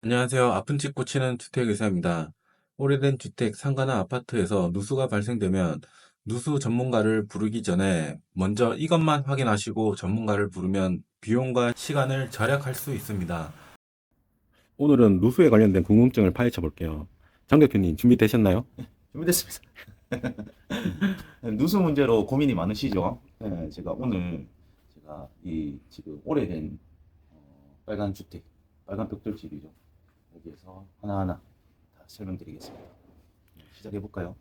안녕하세요. 아픈 집 고치는 주택의사입니다. 오래된 주택, 상가나 아파트에서 누수가 발생되면 누수 전문가를 부르기 전에 먼저 이것만 확인하시고 전문가를 부르면 비용과 시간을 절약할 수 있습니다. 오늘은 누수에 관련된 궁금증을 파헤쳐 볼게요. 장 대표님 준비되셨나요? 준비됐습니다. 누수 문제로 고민이 많으시죠? 네, 제가 오늘 이 지금 오래된 빨간 주택, 빨간 벽돌집이죠. 여기에서 하나하나 다 설명드리겠습니다. 시작해 볼까요?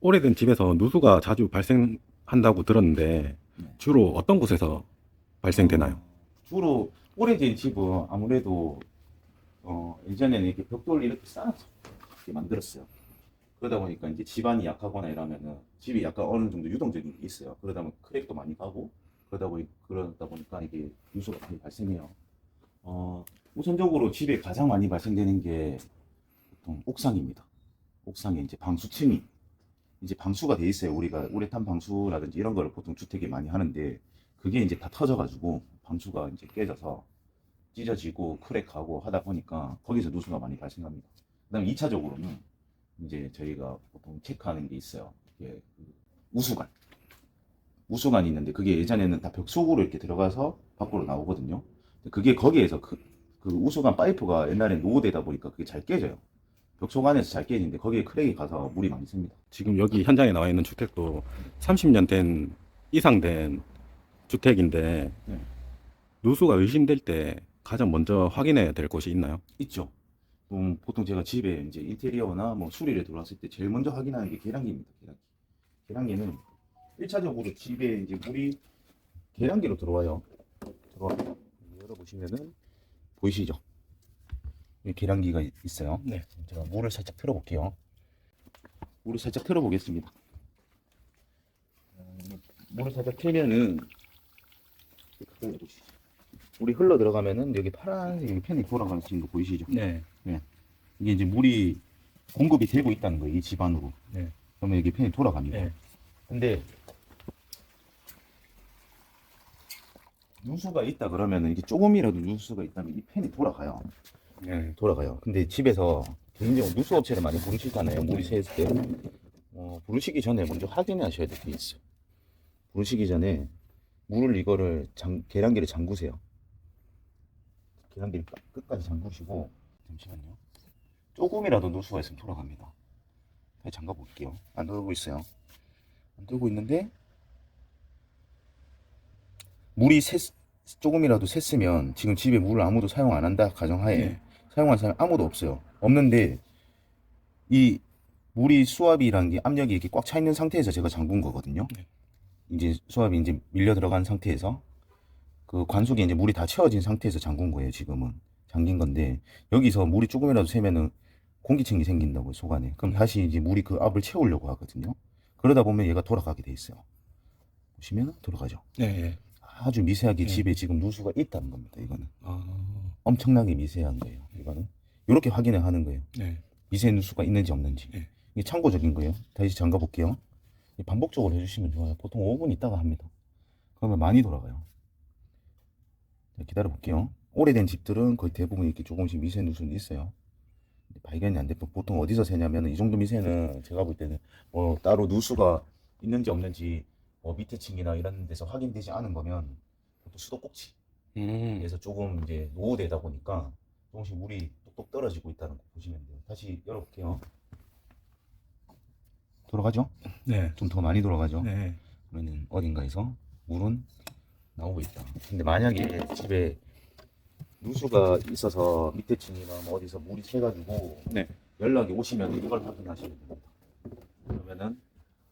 오래된 집에서 누수가 자주 발생한다고 들었는데 네. 주로 어떤 곳에서 발생되나요? 주로 오래된 집은 아무래도 예전에는 이렇게 벽돌 이렇게 쌓아서 이렇게 만들었어요. 그러다 보니까 이제 집안이 약하거나 이러면은 집이 약간 어느 정도 유동적인 게 있어요. 그러다 보면 크랙도 많이 가고 그러다 보니까 이게 누수가 많이 발생해요. 우선적으로 집에 가장 많이 발생되는 게 보통 옥상입니다. 옥상에 이제 방수층이 이제 방수가 돼 있어요. 우리가 우레탄 방수라든지 이런 거를 보통 주택에 많이 하는데 그게 이제 다 터져가지고 방수가 이제 깨져서 찢어지고 크랙하고 하다 보니까 거기서 누수가 많이 발생합니다. 그다음에 2차적으로는 이제 저희가 보통 체크하는 게 있어요. 이게 그 우수관. 우수관이 있는데 그게 예전에는 다 벽 속으로 이렇게 들어가서 밖으로 나오거든요. 그게 거기에서 그 우수관 파이프가 옛날에 노후되다 보니까 그게 잘 깨져요. 벽 속 안에서 잘 깨지는데 거기에 크랙이 가서 물이 많이 샙니다. 지금 여기 현장에 나와 있는 주택도 30년 된 이상 된 주택인데 네, 누수가 의심될 때 가장 먼저 확인해야 될 곳이 있나요? 있죠. 보통 제가 집에 이제 인테리어나 뭐 수리를 들어왔을 때 제일 먼저 확인하는 게 계량기입니다. 계량기. 계량기는 1차적으로 집에 이제 물이 계량기로 들어와요. 열어보시면은 보이시죠? 여기 계량기가 있어요. 네. 제가 물을 살짝 틀어볼게요. 물을 살짝 틀어보겠습니다. 물을 살짝 틀면은 가까이 보시죠. 물이 흘러 들어가면은 여기 파란색 여기 팬이 돌아가는 거 보이시죠? 네. 네. 이게 이제 물이 공급이 되고 있다는 거예요. 이 집 안으로. 네. 그러면 여기 팬이 돌아갑니다. 네. 근데 누수가 있다 그러면은 이게 조금이라도 누수가 있다면 이 팬이 돌아가요. 네. 돌아가요. 근데 집에서 개인적으로 누수 업체를 많이 부르시잖아요. 물이 새을 때. 부르시기 전에 먼저 확인하셔야 될 게 있어요. 부르시기 전에 물을 이거를 계량기를 잠그세요. 계량기를 끝까지 잠그시고 잠시만요. 조금이라도 누수가 있으면 돌아갑니다. 다시 잠가 볼게요. 안 돌고 있어요. 안 돌고 있는데 물이 조금이라도 샜으면 지금 집에 물을 아무도 사용 안 한다 가정하에 네. 사용한 사람 아무도 없어요. 없는데 이 물이 수압이라는 게 압력이 이렇게 꽉 차 있는 상태에서 제가 잠근 거거든요. 네. 이제 수압이 이제 밀려 들어간 상태에서 그 관속에 이제 물이 다 채워진 상태에서 잠근 거예요. 지금은 잠긴 건데 여기서 물이 조금이라도 새면은 공기층이 생긴다고요, 속 안에. 그럼 다시 이제 물이 그 압을 채우려고 하거든요. 그러다 보면 얘가 돌아가게 돼 있어요. 보시면 돌아가죠. 네. 아주 미세하게 네. 집에 지금 누수가 있다는 겁니다. 이거는 아, 엄청나게 미세한 거예요. 이거는 이렇게 확인을 하는 거예요. 네. 미세 누수가 있는지 없는지. 네. 이게 참고적인 거예요. 다시 잠가 볼게요. 반복적으로 해주시면 좋아요. 보통 5분 있다가 합니다. 그러면 많이 돌아가요. 기다려 볼게요. 오래된 집들은 거의 대부분 이렇게 조금씩 미세 누수는 있어요. 발견이 안 되고 보통 어디서 새냐면 이 정도 미세는 제가 볼 때는 뭐 따로 누수가 있는지 없는지 밑에 층이나 이런 데서 확인되지 않은 거면 보통 수도꼭지 에서 조금 이제 노후되다 보니까 조금씩 물이 똑똑 떨어지고 있다는 거 보시면 돼요. 다시 열어볼게요. 돌아가죠? 네. 좀 더 많이 돌아가죠? 네. 그러면 어딘가에서 물은 나오고 있다. 근데 만약에 집에 누수가 있어서 밑에 층이나 뭐 어디서 물이 새가지고 네. 연락이 오시면 이걸 확인하셔야 됩니다. 그러면은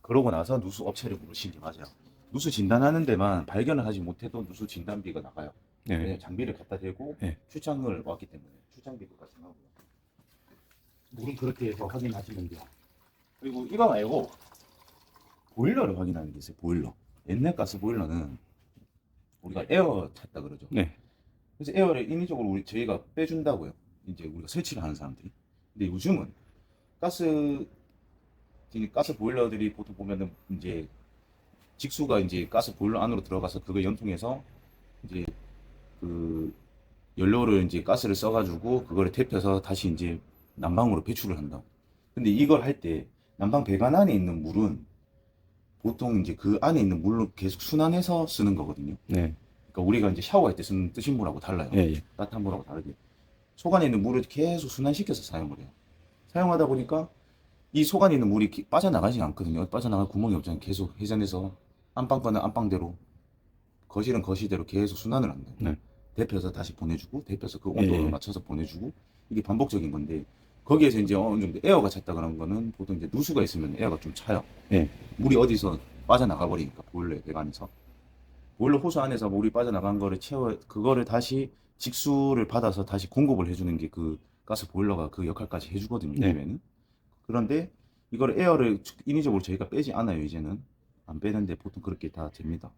그러고 나서 누수 업체를 부르시는 게 맞아요. 누수 진단하는 데만 발견을 하지 못해도 누수 진단비가 나가요. 네. 왜냐면 장비를 갖다 대고 네. 출장을 왔기 때문에 출장비도 같이 나오고요. 물은 그렇게 해서 확인하시면 돼요. 그리고 이거 말고 보일러를 확인하는 게 있어요. 보일러. 옛날 가스 보일러는 우리가 에어 찾다 그러죠. 네. 그래서 에어를 인위적으로 저희가 빼준다고요. 이제 우리가 설치를 하는 사람들이. 근데 요즘은 가스 가스 보일러들이 보통 보면은 이제 직수가 이제 가스 보일러 안으로 들어가서 그거 연통해서 이제 그 연료를 이제 가스를 써가지고 그거를 데펴서 다시 이제 난방으로 배출을 한다. 근데 이걸 할 때 난방 배관 안에 있는 물은 보통 이제 그 안에 있는 물로 계속 순환해서 쓰는 거거든요. 네. 그러니까 우리가 이제 샤워할 때 쓰는 뜨신 물하고 달라요. 예, 예. 따뜻한 물하고 다르게. 속 안에 있는 물을 계속 순환시켜서 사용을 해요. 사용하다 보니까 이 속 안에 있는 물이 빠져나가지 않거든요. 빠져나갈 구멍이 없잖아요. 계속 회전해서 안방 거는 안방대로, 거실은 거실대로 계속 순환을 한다. 네. 데펴서 다시 보내주고, 데펴서 그 예, 온도를 예. 맞춰서 보내주고, 이게 반복적인 건데, 거기에서 이제 어느 정도 에어가 찼다 그런 거는 보통 이제 누수가 있으면 에어가 좀 차요. 예. 물이 어디서 빠져나가 버리니까, 보일러 배관에서. 보일러 호수 안에서 물이 빠져나간 거를 그거를 다시 직수를 받아서 다시 공급을 해주는 게 그 가스 보일러가 그 역할까지 해주거든요, 네. 요즘에는. 그런데 이걸 에어를 인위적으로 저희가 빼지 않아요, 이제는. 안 빼는데 보통 그렇게 다 됩니다.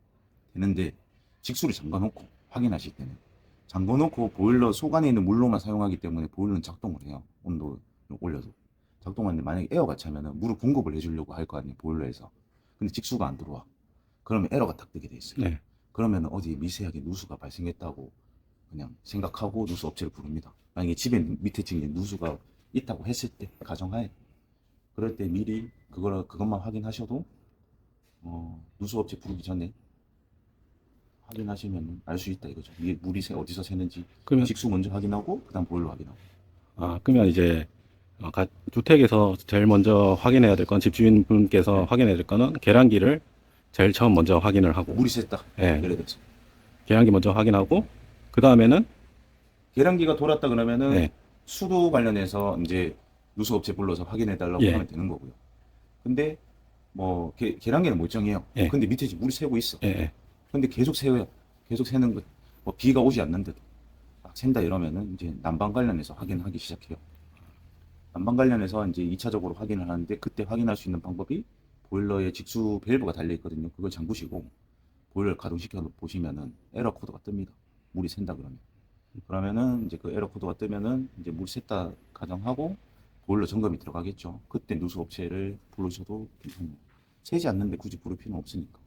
되는데 직수를 잠가 놓고 확인하실 때는 잠가 놓고 보일러 속 안에 있는 물로만 사용하기 때문에 보일러는 작동을 해요. 온도를 올려서. 작동하는데 만약에 에어가 차면은 물을 공급을 해주려고 할 거 아니에요, 보일러에서. 근데 직수가 안 들어와. 그러면 에러가 딱 뜨게 돼 있어요. 네. 그러면 어디 미세하게 누수가 발생했다고 그냥 생각하고 누수 업체를 부릅니다. 만약에 집에 밑에 층에 누수가 있다고 했을 때 가정하에 그럴 때 미리 그것만 확인하셔도 누수 업체 부르기 전에 확인하시면 알 수 있다 이거죠. 이게 물이 어디서 새는지 그러면 직수 먼저 확인하고 그다음 보일러 확인하고. 그러면 이제 주택에서 제일 먼저 확인해야 될 건 집주인분께서 네. 확인해야 될 거는 계량기를 제일 처음 먼저 확인을 하고 물이 샜다. 예. 예를 들어서 계량기 먼저 확인하고 그 다음에는 계량기가 돌았다 그러면은 예. 수도 관련해서 이제 누수 업체 불러서 확인해 달라고 예. 하면 되는 거고요. 근데 뭐 계량기는 멀쩡해요. 예. 근데 밑에 지금 물이 새고 있어. 예, 예. 근데 계속 새요. 계속 새는 거. 뭐 비가 오지 않는데도 막 샌다 이러면은 이제 난방 관련해서 확인하기 시작해요. 난방 관련해서 이제 2차적으로 확인을 하는데 그때 확인할 수 있는 방법이 보일러에 직수 밸브가 달려 있거든요. 그걸 잠그시고 보일러를 가동시켜 보시면은 에러 코드가 뜹니다. 물이 샌다 그러면. 그러면은 이제 그 에러 코드가 뜨면은 이제 물이 샜다 가정하고 보일러 점검이 들어가겠죠. 그때 누수 업체를 부르셔도 괜찮아요. 새지 않는데 굳이 부를 필요는 없으니까.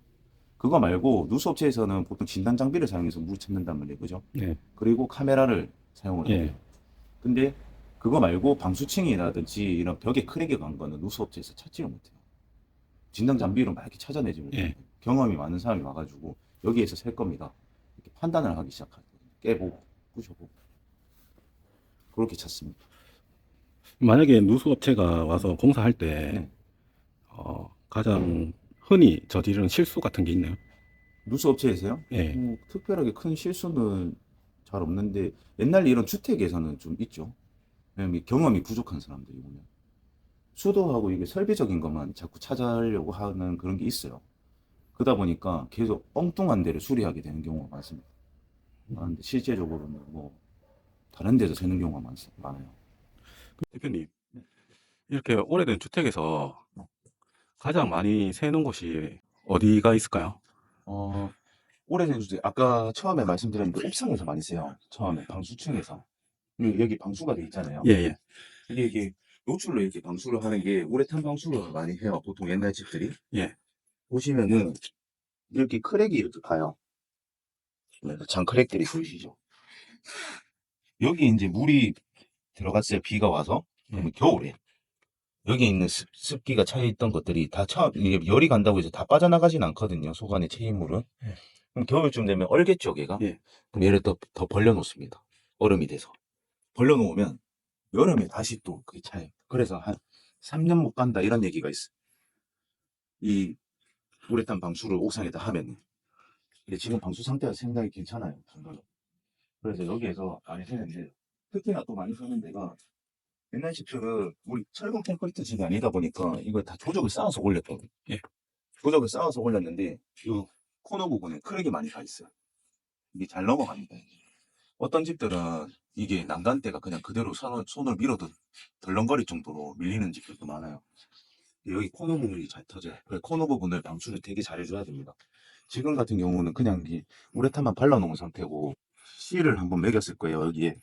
그거 말고 누수 업체에서는 보통 진단 장비를 사용해서 물 찾는단 말이에요. 그죠? 예. 그리고 카메라를 사용을 예. 해요. 근데 그거 말고 방수층이라든지 이런 벽에 크랙이 간 거는 누수 업체에서 찾지를 못해요. 진단 장비로 막 이렇게 찾아내지 못해요. 예. 경험이 많은 사람이 와가지고 여기에서 셀 겁니다. 이렇게 판단을 하기 시작하죠. 깨보고 부셔보고 그렇게 찾습니다. 만약에 누수 업체가 와서 공사할 때 네. 가장 흔히 저지르는 실수 같은 게 있나요? 누수 업체에서요? 예. 특별하게 큰 실수는 잘 없는데 옛날 이런 주택에서는 좀 있죠. 왜냐면 경험이 부족한 사람들이 보면 수도하고 이게 설비적인 것만 자꾸 찾아려고 하는 그런 게 있어요. 그러다 보니까 계속 엉뚱한 데를 수리하게 되는 경우가 많습니다. 근데 실제적으로는 뭐 다른 데서 새는 경우가 많아요. 대표님, 이렇게 오래된 주택에서 가장 많이 새는 곳이 어디가 있을까요? 오래된 주택, 아까 처음에 말씀드렸는데 옥상에서 많이 써요. 처음에 방수층에서. 그리고 여기 방수가 돼 있잖아요. 예, 예. 이게 노출로 이렇게 방수를 하는 게 우레탄 방수를 많이 해요. 보통 옛날 집들이. 예. 보시면은 이렇게 크랙이 이렇게 가요. 장 크랙들이 보이시죠? 여기 이제 물이 들어갔어요. 비가 와서. 그러면 겨울에. 여기 있는 습기가 차있던 것들이 다 이게 열이 간다고 해서 다 빠져나가진 않거든요. 속 안에 체인물은. 예. 그럼 겨울쯤 되면 얼겠죠, 걔가? 예. 그럼 얘를 더 벌려놓습니다. 얼음이 돼서. 벌려놓으면 여름에 다시 또 그게 차요. 그래서 한 3년 못 간다 이런 얘기가 있어요. 이 우레탄 방수를 옥상에다 하면은. 근데 지금 방수 상태가 상당히 괜찮아요. 정말로. 그래서 여기에서 많이 새는데 특히나 또 많이 새는 데가 옛날 집들은 우리 철근 콘크리트 집이 아니다 보니까 이걸 다 조적을 쌓아서 올렸거든요. 예. 조적을 쌓아서 올렸는데 이 코너 부분에 크랙이 많이 가 있어요. 이게 잘 넘어갑니다. 어떤 집들은 이게 난간대가 그냥 그대로 손을 밀어도 덜렁거릴 정도로 밀리는 집들도 많아요. 여기 코너 부분이 잘 터져요. 그래서 코너 부분을 방수를 되게 잘 해줘야 됩니다. 지금 같은 경우는 그냥 이 우레탄만 발라놓은 상태고 실을 한번 매겼을 거예요. 여기에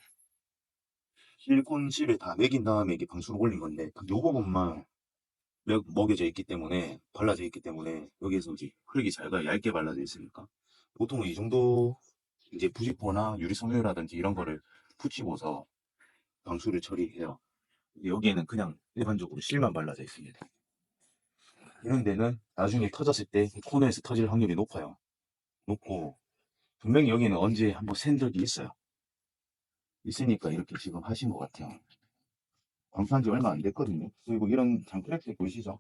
실콘 실을 다 매긴 다음에 이게 방수를 올린 건데 이 부분만 먹여져 있기 때문에 발라져 있기 때문에 여기에서 이제 흙이 잘 가요. 얇게 발라져 있으니까 보통은 이 정도 이제 부직포나 유리섬유라든지 이런 거를 붙이고서 방수를 처리해요. 여기에는 그냥 일반적으로 실만 발라져 있습니다. 이런 데는 나중에 터졌을 때 코너에서 터질 확률이 높아요. 높고 분명히 여기는 언제 한번 센 적이 있어요. 있으니까 이렇게 지금 하신 것 같아요. 방수한 지 얼마 안 됐거든요. 그리고 이런 장크랙스 보이시죠?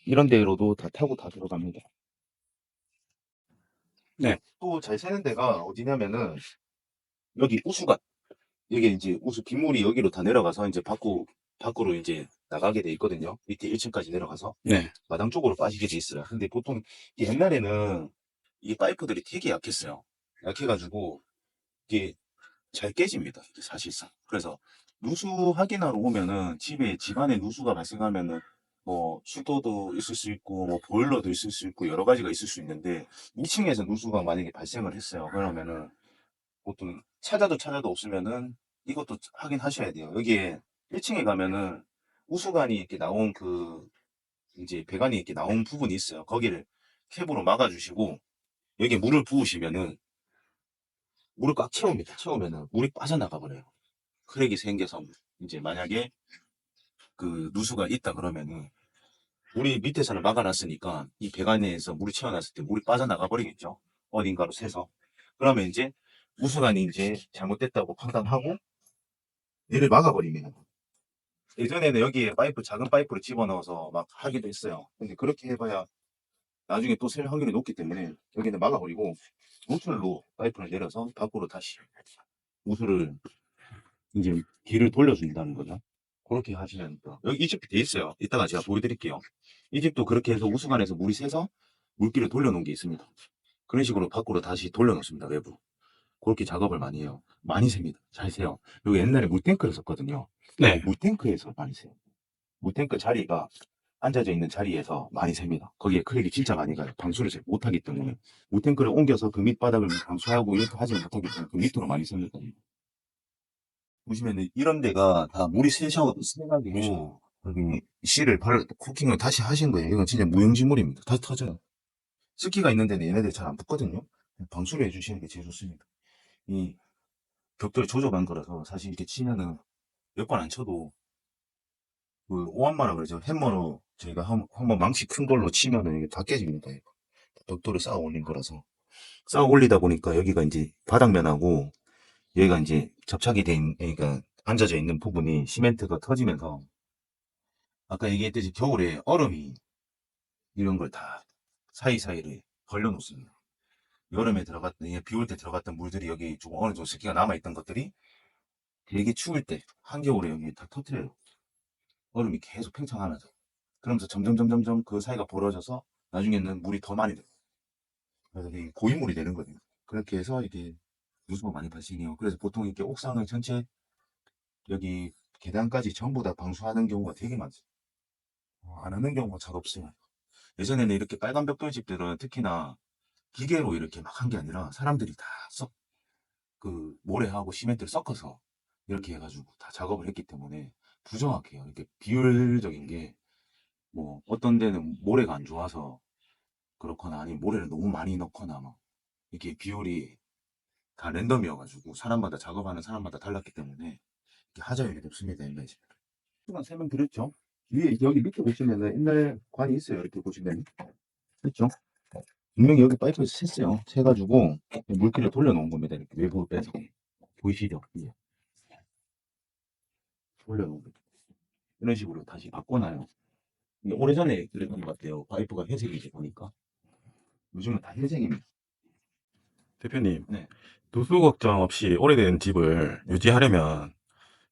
이런 데로도 다 타고 다 들어갑니다. 네. 또 잘 새는 데가 어디냐면은 여기 우수관. 이게 이제 우수 빗물이 여기로 다 내려가서 이제 밖으로 이제 나가게 돼 있거든요. 밑에 1층까지 내려가서 네. 마당 쪽으로 빠지게 돼 있어요. 근데 보통 옛날에는 이 파이프들이 되게 약했어요. 약해가지고 이게 잘 깨집니다. 사실상. 그래서 누수 확인하러 오면은 집안에 누수가 발생하면은 뭐 수도도 있을 수 있고 뭐 보일러도 있을 수 있고 여러 가지가 있을 수 있는데 2층에서 누수가 만약에 발생을 했어요. 그러면은 보통 찾아도 없으면은 이것도 확인하셔야 돼요. 여기에 1층에 가면은 우수관이 이렇게 나온 이제 배관이 이렇게 나온 부분이 있어요. 거기를 캡으로 막아주시고 여기에 물을 부으시면은 물을 꽉 채웁니다. 채우면은 물이 빠져나가 버려요. 크랙이 생겨서 이제 만약에 그 누수가 있다 그러면은 물이 밑에서는 막아놨으니까 이 배관에서 물이 채워놨을 때 물이 빠져나가 버리겠죠. 어딘가로 새서. 그러면 이제 우수관이 이제 잘못됐다고 판단하고 얘를 막아버리면 예전에는 여기에 작은 파이프를 집어넣어서 막 하기도 했어요. 근데 그렇게 해봐야 나중에 또 셀 확률이 높기 때문에 여기는 막아버리고 노출로 파이프를 내려서 밖으로 다시 우수를 이제 길을 돌려준다는 거죠. 그렇게 하시면 여기 이 집이 돼 있어요. 이따가 제가 보여드릴게요. 이 집도 그렇게 해서 우수관에서 물이 새서 물기를 돌려놓은 게 있습니다. 그런 식으로 밖으로 다시 돌려놓습니다. 외부. 그렇게 작업을 많이 해요. 많이 셉니다. 잘 새요. 여기 옛날에 물탱크를 썼거든요. 네. 물탱크에서 많이 새요. 물탱크 자리가 앉아져 있는 자리에서 많이 셉니다. 거기에 크랙이 진짜 많이 가요. 방수를 잘 못하기 때문에. 물탱크를 옮겨서 그 밑바닥을 방수하고 이렇게 하지 못하기 때문에 그 밑으로 많이 셉니다. 보시면은 이런 데가 다 물이 새가지고 여기 실을 코킹을 다시 하신 거예요. 이건 진짜 무용지물입니다. 다시 터져요. 습기가 있는 데는 얘네들이 잘 안 붙거든요. 방수를 해주시는 게 제일 좋습니다. 이 벽돌이 조져간 거라서 사실 이렇게 치면은 몇 번 안 쳐도 그 오한마라 그러죠. 햄머로 저희가 한번 망치 큰 걸로 치면은 이게 다 깨집니다. 이거. 벽돌을 쌓아 올린 거라서. 쌓아 올리다 보니까 여기가 이제 바닥면하고 여기가 이제 접착이 그러니까 앉아져 있는 부분이 시멘트가 터지면서 아까 얘기했듯이 겨울에 얼음이 이런 걸 다 사이사이를 걸려 놓습니다. 여름에 비 올 때 들어갔던 물들이 여기 조금 어느 정도 습기가 남아있던 것들이 되게 추울 때, 한겨울에 여기 다 터트려요. 얼음이 계속 팽창하면서. 그러면서 점점 그 사이가 벌어져서 나중에는 물이 더 많이 들어요. 그래서 이게 고인물이 되는 거예요. 그렇게 해서 이게 누수가 많이 발생해요. 그래서 보통 이렇게 옥상을 전체 여기 계단까지 전부 다 방수하는 경우가 되게 많죠. 안 하는 경우가 잘 없어요. 예전에는 이렇게 빨간 벽돌 집들은 특히나 기계로 이렇게 막 한 게 아니라 사람들이 다 모래하고 시멘트를 섞어서 이렇게 해가지고 다 작업을 했기 때문에 부정확해요. 이렇게 비효율적인 게 뭐 어떤 데는 모래가 안 좋아서 그렇거나 아니면 모래를 너무 많이 넣거나 막 이렇게 비율이 다 랜덤이어가지고 작업하는 사람마다 달랐기 때문에 이렇게 하자율이 높습니다. 옛날 집에. 시간 설명드렸죠? 위에 여기 밑에 보시면은 옛날 관이 있어요. 이렇게 보시면 그렇죠? 분명히 여기 파이프에서 샜어요. 새가지고 물기를 돌려놓은 겁니다. 이렇게 외부로 빼서 보이시죠? 예. 돌려놓은 거 이런 식으로 다시 바꿔놔요. 근데 오래전에 그랬던 것 같아요. 파이프가 회색이지 보니까 요즘은 다 회색입니다. 대표님, 네. 누수 걱정 없이 오래된 집을 유지하려면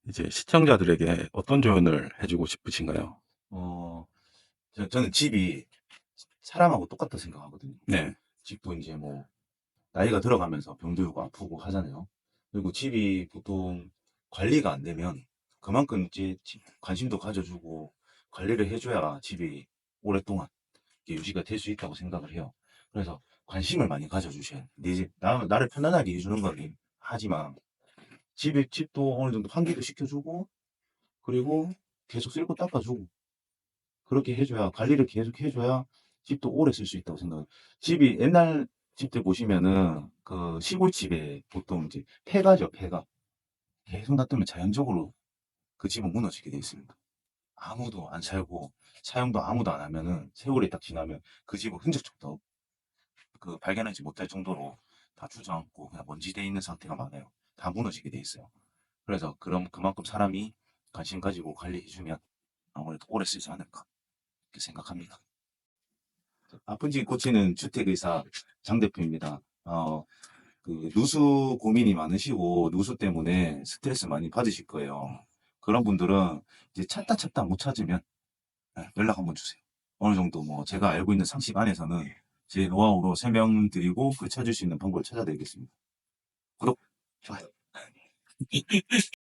이제 시청자들에게 어떤 조언을 해주고 싶으신가요? 어, 저는 집이 사람하고 똑같다 생각하거든요. 네. 집도 이제 뭐 나이가 들어가면서 병들고 아프고 하잖아요. 그리고 집이 보통 관리가 안 되면 그만큼 이제 관심도 가져주고 관리를 해줘야 집이 오랫동안 이렇게 유지가 될 수 있다고 생각을 해요. 그래서 관심을 많이 가져주셔야 돼요. 내 집, 나를 편안하게 해주는 건 하지만 집도 어느 정도 환기도 시켜주고 그리고 계속 쓸고 닦아주고 그렇게 해줘야 관리를 계속 해줘야 집도 오래 쓸 수 있다고 생각해요. 집이 옛날 집들 보시면은 그 시골집에 보통 이제 폐가죠, 폐가. 계속 놔두면 자연적으로 그 집은 무너지게 돼 있습니다. 아무도 안 살고 사용도 아무도 안 하면은 세월이 딱 지나면 그 집은 흔적조차 발견하지 못할 정도로 다 주저앉고 그냥 먼지돼 있는 상태가 많아요. 다 무너지게 돼 있어요. 그래서 그럼 그만큼 사람이 관심 가지고 관리해주면 아무래도 오래 쓰지 않을까 이렇게 생각합니다. 아픈 집 고치는 주택의사 장 대표입니다. 그 누수 고민이 많으시고 누수 때문에 스트레스 많이 받으실 거예요. 그런 분들은 이제 찾다 못 찾으면 연락 한번 주세요. 어느 정도 뭐 제가 알고 있는 상식 안에서는 제 노하우로 설명드리고 그 찾을 수 있는 방법을 찾아드리겠습니다. 구독, 좋아요.